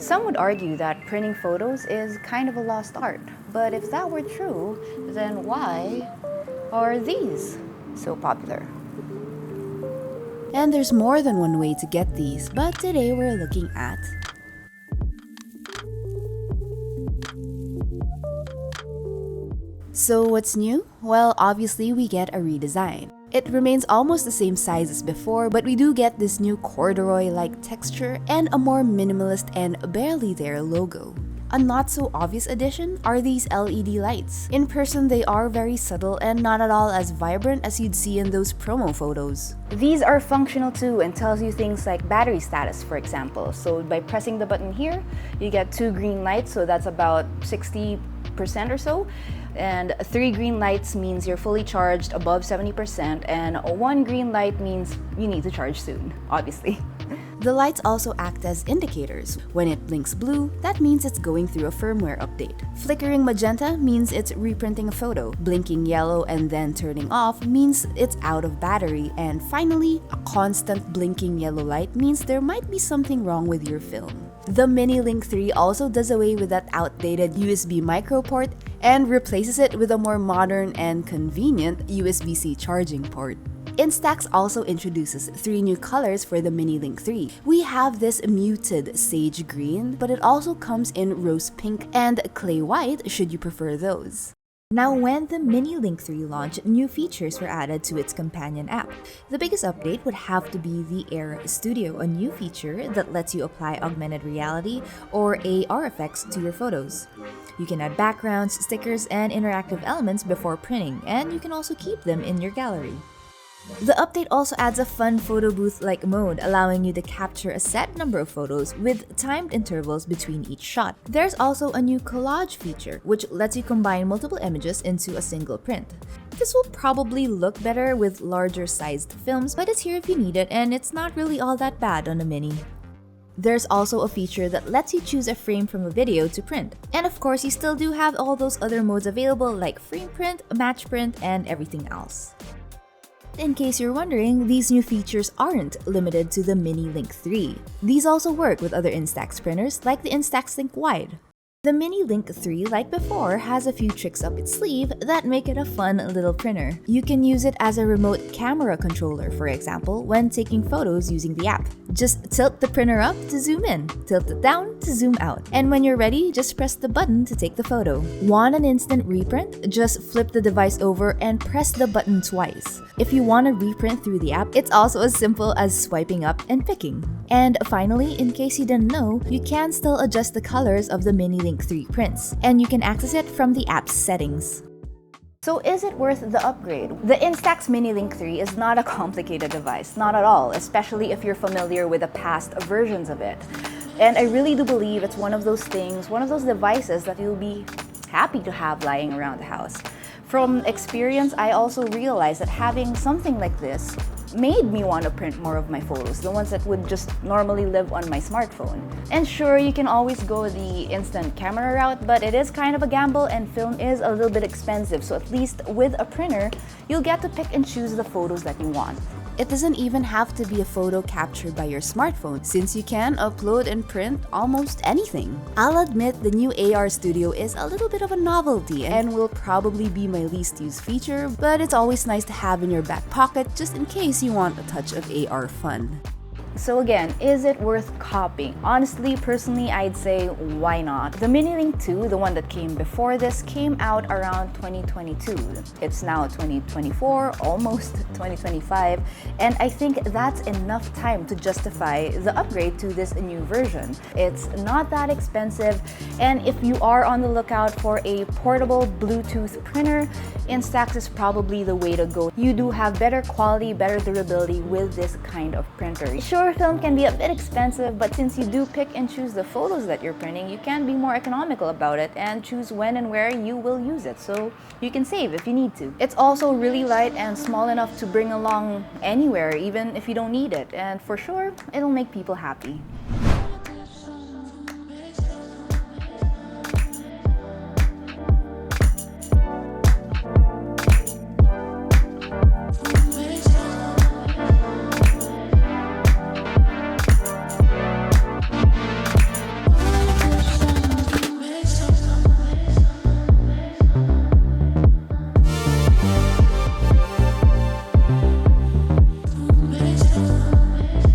Some would argue that printing photos is kind of a lost art, but if that were true, then why are these so popular? And there's more than one way to get these, but today we're looking at So what's new? Well, obviously we get a redesign. It remains almost the same size as before, but we do get this new corduroy-like texture and a more minimalist and barely there logo. A not so obvious addition are these LED lights. In person, they are very subtle and not at all as vibrant as you'd see in those promo photos. These are functional too and tells you things like battery status, for example. So by pressing the button here, you get 2 green lights, so that's about 60% or so. And 3 green lights means you're fully charged above 70%, and 1 green light means you need to charge soon, obviously. The lights also act as indicators. When it blinks blue, that means it's going through a firmware update. Flickering magenta means it's reprinting a photo. Blinking yellow and then turning off means it's out of battery. And finally, a constant blinking yellow light means there might be something wrong with your film. The Mini Link 3 also does away with that outdated USB micro port and replaces it with a more modern and convenient USB-C charging port. Instax also introduces 3 new colors for the Mini Link 3. We have this muted sage green, but it also comes in rose pink and clay white should you prefer those. Now, when the Mini Link 3 launched, new features were added to its companion app. The biggest update would have to be the Air Studio, a new feature that lets you apply augmented reality or AR effects to your photos. You can add backgrounds, stickers, and interactive elements before printing, and you can also keep them in your gallery. The update also adds a fun photo booth-like mode, allowing you to capture a set number of photos with timed intervals between each shot. There's also a new collage feature, which lets you combine multiple images into a single print. This will probably look better with larger sized films, but it's here if you need it, and it's not really all that bad on a Mini. There's also a feature that lets you choose a frame from a video to print. And of course, you still do have all those other modes available like frame print, match print, and everything else. In case you're wondering, these new features aren't limited to the Mini Link 3. These also work with other Instax printers like the Instax Link Wide. The Mini Link 3, like before, has a few tricks up its sleeve that make it a fun little printer. You can use it as a remote camera controller, for example, when taking photos using the app. Just tilt the printer up to zoom in, tilt it down to zoom out. And when you're ready, just press the button to take the photo. Want an instant reprint? Just flip the device over and press the button twice. If you want to reprint through the app, it's also as simple as swiping up and picking. And finally, in case you didn't know, you can still adjust the colors of the Mini Link 3 prints, and you can access it from the app's settings. So is it worth the upgrade? The Instax Mini Link 3 is not a complicated device, not at all, especially if you're familiar with the past versions of it. And I really do believe it's one of those things, one of those devices that you'll be happy to have lying around the house. From experience, I also realized that having something like this made me want to print more of my photos, the ones that would just normally live on my smartphone. And sure, you can always go the instant camera route, but it is kind of a gamble and film is a little bit expensive, so at least with a printer, you'll get to pick and choose the photos that you want. It doesn't even have to be a photo captured by your smartphone, since you can upload and print almost anything. I'll admit the new AR Studio is a little bit of a novelty and will probably be my least used feature, but it's always nice to have in your back pocket just in case you want a touch of AR fun. So again, is it worth copying? Honestly, personally, I'd say why not? The Mini Link 2, the one that came before this, came out around 2022. It's now 2024, almost 2025, and I think that's enough time to justify the upgrade to this new version. It's not that expensive, and if you are on the lookout for a portable Bluetooth printer, Instax is probably the way to go. You do have better quality, better durability with this kind of printer. Sure, film can be a bit expensive, but since you do pick and choose the photos that you're printing, you can be more economical about it and choose when and where you will use it, so you can save if you need to. It's also really light and small enough to bring along anywhere, even if you don't need it, and for sure, it'll make people happy.